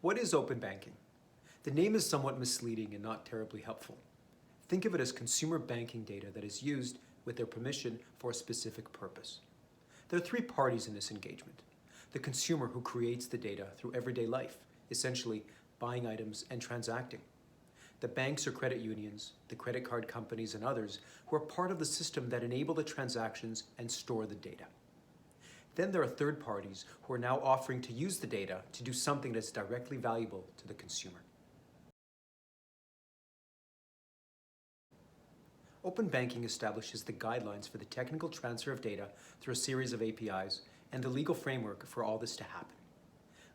What is open banking? The name is somewhat misleading and not terribly helpful. Think of it as consumer banking data that is used with their permission for a specific purpose. There are three parties in this engagement. The consumer who creates the data through everyday life, essentially buying items and transacting. The banks or credit unions, the credit card companies, and others who are part of the system that enable the transactions and store the data. Then there are third parties who are now offering to use the data to do something that's directly valuable to the consumer. Open banking establishes the guidelines for the technical transfer of data through a series of APIs and the legal framework for all this to happen.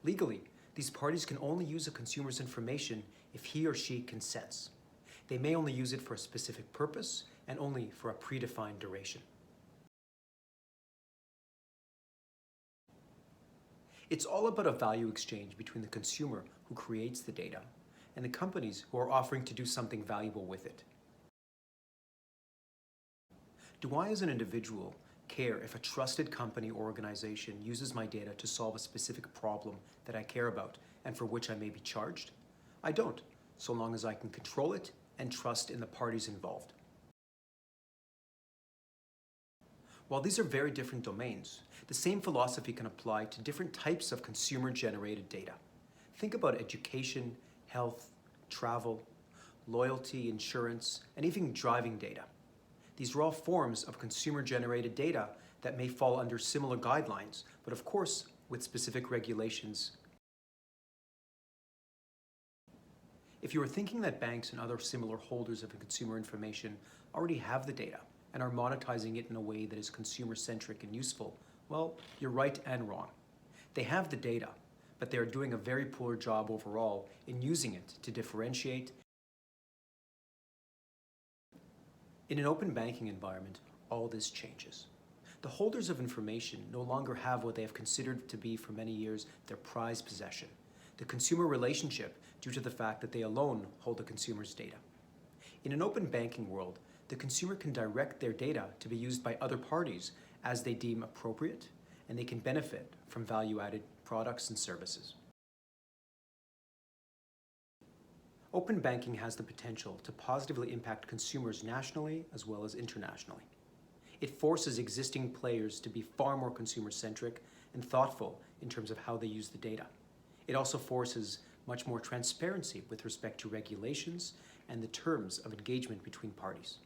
Legally, these parties can only use a consumer's information if he or she consents. They may only use it for a specific purpose and only for a predefined duration. It's all about a value exchange between the consumer who creates the data and the companies who are offering to do something valuable with it. Do I, as an individual, care if a trusted company or organization uses my data to solve a specific problem that I care about and for which I may be charged? I don't, so long as I can control it and trust in the parties involved. While these are very different domains, the same philosophy can apply to different types of consumer-generated data. Think about education, health, travel, loyalty, insurance, and even driving data. These are all forms of consumer-generated data that may fall under similar guidelines, but of course, with specific regulations. If you are thinking that banks and other similar holders of consumer information already have the data and are monetizing it in a way that is consumer-centric and useful, well, you're right and wrong. They have the data, but they are doing a very poor job overall in using it to differentiate. In an open banking environment, all this changes. The holders of information no longer have what they have considered to be for many years their prized possession, the consumer relationship, due to the fact that they alone hold the consumer's data. In an open banking world, the consumer can direct their data to be used by other parties as they deem appropriate, and they can benefit from value-added products and services. Open banking has the potential to positively impact consumers nationally as well as internationally. It forces existing players to be far more consumer-centric and thoughtful in terms of how they use the data. It also forces much more transparency with respect to regulations and the terms of engagement between parties.